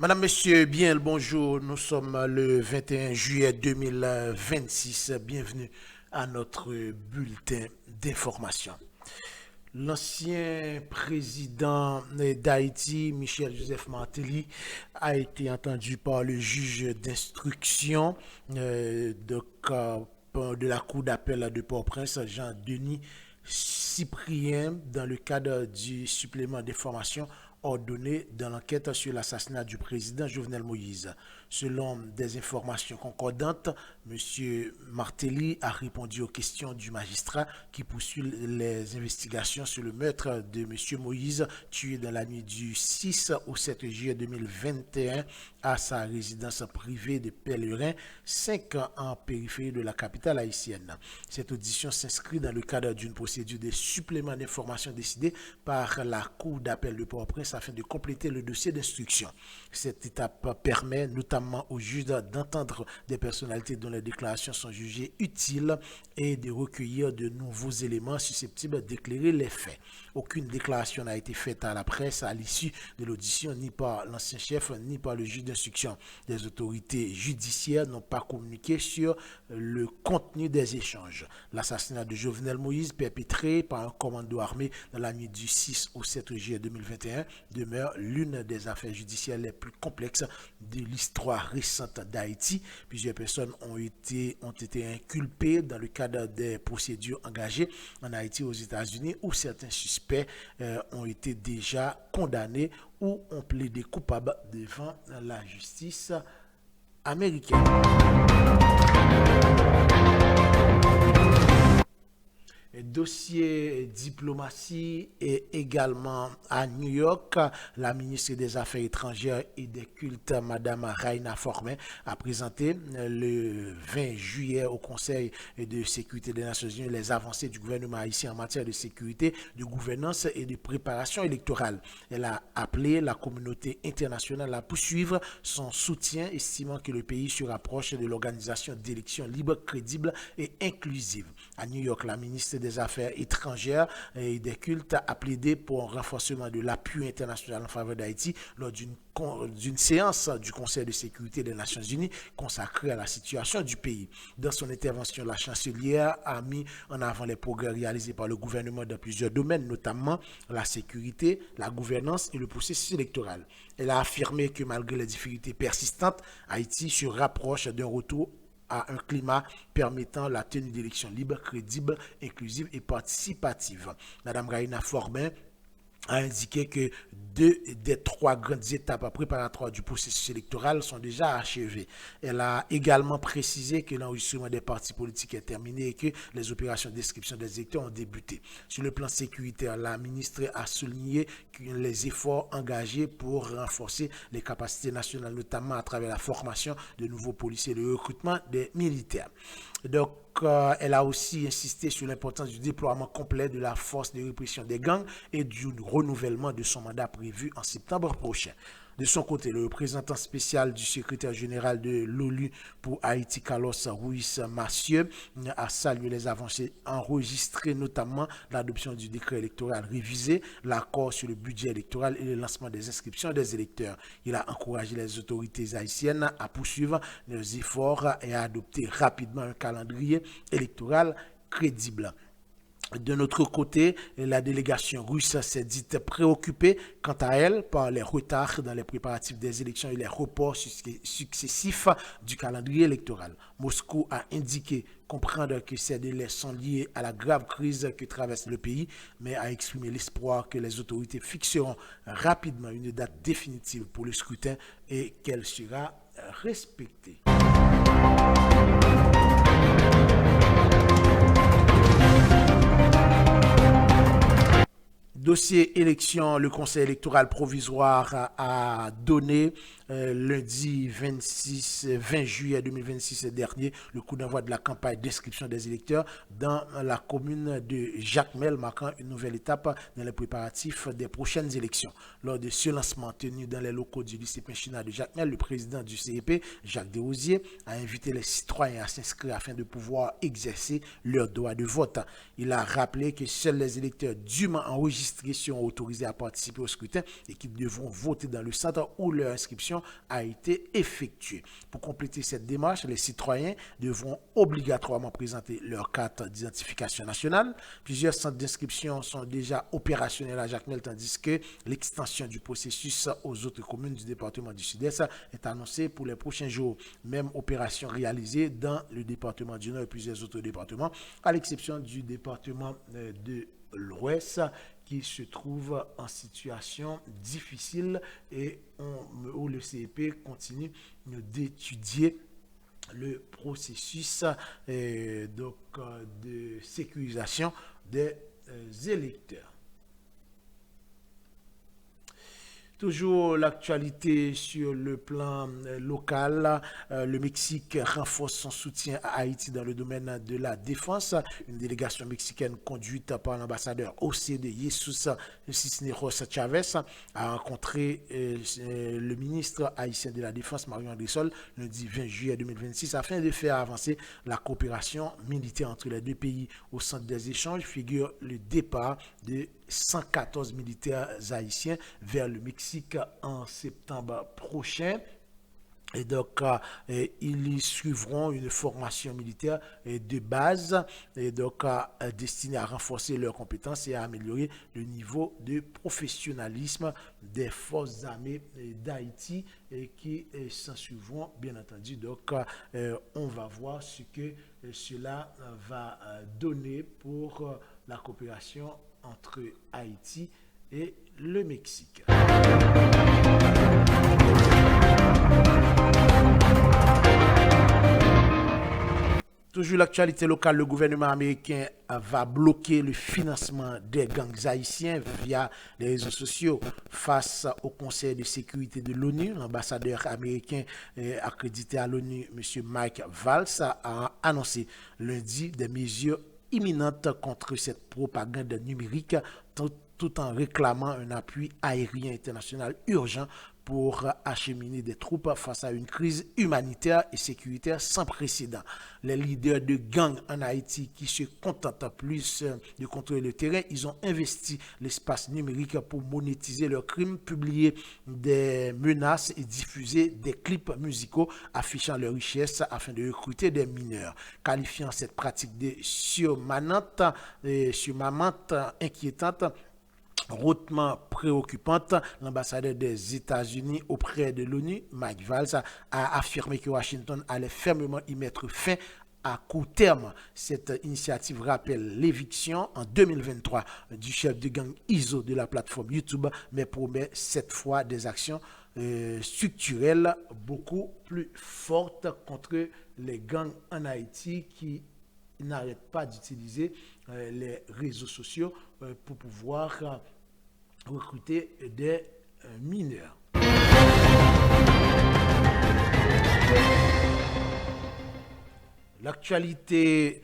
Madame, Monsieur, bien le bonjour. Nous sommes le 21 juillet 2026. Bienvenue à notre bulletin d'information. L'ancien président d'Haïti, Michel Joseph Martelly, a été entendu par le juge d'instruction de la Cour d'appel de Port-au-Prince, Jean-Denis Cyprien, dans le cadre du supplément d'information ordonné dans l'enquête sur l'assassinat du président Jovenel Moïse. Selon des informations concordantes, M. Martelly a répondu aux questions du magistrat qui poursuit les investigations sur le meurtre de M. Moïse, tué dans la nuit du 6 au 7 juillet 2021 à sa résidence privée de Pèlerin, 5 ans en périphérie de la capitale haïtienne. Cette audition s'inscrit dans le cadre d'une procédure de supplément d'information décidée par la Cour d'appel de Port-au-Prince afin de compléter le dossier d'instruction. Cette étape permet notamment aux juges d'entendre des personnalités dont les déclarations sont jugées utiles et de recueillir de nouveaux éléments susceptibles d'éclairer les faits. Aucune déclaration n'a été faite à la presse à l'issue de l'audition, ni par l'ancien chef, ni par le juge d'instruction. Les autorités judiciaires n'ont pas communiqué sur le contenu des échanges. L'assassinat de Jovenel Moïse, perpétré par un commando armé dans la nuit du 6 au 7 juillet 2021, demeure l'une des affaires judiciaires les plus complexes de l'histoire récente d'Haïti. Plusieurs personnes ont été inculpées dans le cadre des procédures engagées en Haïti, aux États-Unis, où certains suspects ont été déjà condamnés ou ont plaidé coupables devant la justice américaine. Dossier diplomatie et également à New York, la ministre des Affaires étrangères et des cultes, Madame Raina Formin, a présenté le 20 juillet au Conseil de sécurité des Nations Unies les avancées du gouvernement haïtien en matière de sécurité, de gouvernance et de préparation électorale. Elle a appelé la communauté internationale à poursuivre son soutien, estimant que le pays se rapproche de l'organisation d'élections libres, crédibles et inclusives. À New York, la ministre des Affaires étrangères et des cultes a plaidé pour un renforcement de l'appui international en faveur d'Haïti lors d'une séance du Conseil de sécurité des Nations Unies consacrée à la situation du pays. Dans son intervention, la chancelière a mis en avant les progrès réalisés par le gouvernement dans plusieurs domaines, notamment la sécurité, la gouvernance et le processus électoral. Elle a affirmé que malgré les difficultés persistantes, Haïti se rapproche d'un retour à un climat permettant la tenue d'élections libres, crédibles, inclusives et participatives. Madame Raina Formin a indiqué que 2 des 3 grandes étapes préparatoires du processus électoral sont déjà achevées. Elle a également précisé que l'enregistrement des partis politiques est terminé et que les opérations d'inscription des électeurs ont débuté. Sur le plan sécuritaire, la ministre a souligné les efforts engagés pour renforcer les capacités nationales, notamment à travers la formation de nouveaux policiers et le recrutement des militaires. Donc, elle a aussi insisté sur l'importance du déploiement complet de la force de répression des gangs et du renouvellement de son mandat prévu en septembre prochain. De son côté, le représentant spécial du secrétaire général de l'ONU pour Haïti, Carlos Ruiz Massieu, a salué les avancées enregistrées, notamment l'adoption du décret électoral révisé, l'accord sur le budget électoral et le lancement des inscriptions des électeurs. Il a encouragé les autorités haïtiennes à poursuivre leurs efforts et à adopter rapidement un calendrier électoral crédible. De notre côté, la délégation russe s'est dite préoccupée, quant à elle, par les retards dans les préparatifs des élections et les reports successifs du calendrier électoral. Moscou a indiqué comprendre que ces délais sont liés à la grave crise que traverse le pays, mais a exprimé l'espoir que les autorités fixeront rapidement une date définitive pour le scrutin et qu'elle sera respectée. Dossier élection, le Conseil électoral provisoire a donné lundi 20 juillet 2026 dernier le coup d'envoi de la campagne d'inscription des électeurs dans la commune de Jacmel, marquant une nouvelle étape dans les préparatifs des prochaines élections. Lors de ce lancement tenu dans les locaux du lycée Pinchina de Jacmel, le président du CEP, Jacques Desrosiers, a invité les citoyens à s'inscrire afin de pouvoir exercer leur droit de vote. Il a rappelé que seuls les électeurs dûment enregistrés discrétion autorisés à participer au scrutin et qui devront voter dans le centre où leur inscription a été effectuée. Pour compléter cette démarche, les citoyens devront obligatoirement présenter leur carte d'identification nationale. Plusieurs centres d'inscription sont déjà opérationnels à Jacmel, tandis que l'extension du processus aux autres communes du département du Sud-Est est annoncée pour les prochains jours. Même opération réalisée dans le département du Nord et plusieurs autres départements, à l'exception du département de l'Ouest qui se trouve en situation difficile et où le CEP continue d'étudier le processus de sécurisation des électeurs. Toujours l'actualité sur le plan local. Le Mexique renforce son soutien à Haïti dans le domaine de la défense. Une délégation mexicaine conduite par l'ambassadeur OCDE Jesus Cisneros Chavez a rencontré le ministre haïtien de la Défense, Marion Sol, lundi 20 juillet 2026, afin de faire avancer la coopération militaire entre les deux pays. Au centre des échanges figure le départ de 114 militaires haïtiens vers le Mexique en septembre prochain. Et donc, ils y suivront une formation militaire de base et donc destinée à renforcer leurs compétences et à améliorer le niveau de professionnalisme des forces armées d'Haïti et qui s'en suivront, bien entendu. Donc, on va voir ce que cela va donner pour la coopération entre Haïti et le Mexique. Toujours l'actualité locale, le gouvernement américain va bloquer le financement des gangs haïtiens via les réseaux sociaux. Face au Conseil de sécurité de l'ONU, l'ambassadeur américain accrédité à l'ONU, M. Mike Valls, a annoncé lundi des mesures imminentes contre cette propagande numérique, tout en réclamant un appui aérien international urgent pour acheminer des troupes face à une crise humanitaire et sécuritaire sans précédent. Les leaders de gangs en Haïti qui se contentent plus de contrôler le terrain, ils ont investi l'espace numérique pour monétiser leurs crimes, publier des menaces et diffuser des clips musicaux affichant leurs richesses afin de recruter des mineurs. Qualifiant cette pratique de surmanante, inquiétante, hautement préoccupante, l'ambassadeur des États-Unis auprès de l'ONU, Mike Valls, a affirmé que Washington allait fermement y mettre fin à court terme. Cette initiative rappelle l'éviction en 2023 du chef de gang ISO de la plateforme YouTube, mais promet cette fois des actions structurelles beaucoup plus fortes contre les gangs en Haïti qui n'arrêtent pas d'utiliser les réseaux sociaux pour pouvoir recruter des mineurs. L'actualité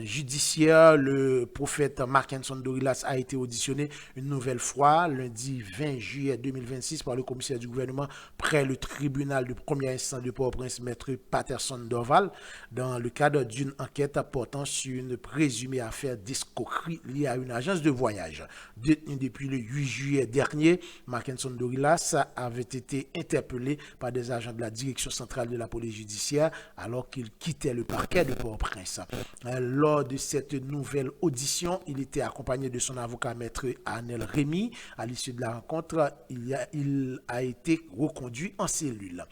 judiciaire, le prophète Mark Anson Dorilas a été auditionné une nouvelle fois lundi 20 juillet 2026 par le commissaire du gouvernement près le tribunal de première instance de Port-au-Prince, maître Patterson Dorval, dans le cadre d'une enquête portant sur une présumée affaire d'escroquerie liée à une agence de voyage. Détenu depuis le 8 juillet dernier, Mark Anson Dorilas avait été interpellé par des agents de la direction centrale de la police judiciaire alors qu'il quittait le parquet de Port-au-Prince. Lors de cette nouvelle audition, il était accompagné de son avocat maître Anel Rémy. À l'issue de la rencontre, il a été reconduit en cellule.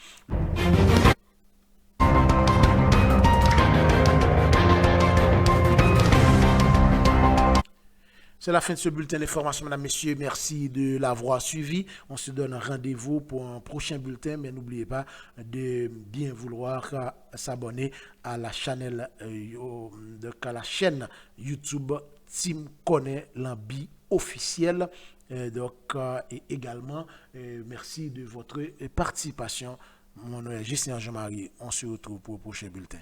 C'est la fin de ce bulletin d'information, mesdames, messieurs. Merci de l'avoir suivi. On se donne rendez-vous pour un prochain bulletin, mais n'oubliez pas de bien vouloir s'abonner à la chaîne, YouTube Team Connaît Lambi officiel. Et également, merci de votre participation. Mon nom est Justin Jean-Marie. On se retrouve pour le prochain bulletin.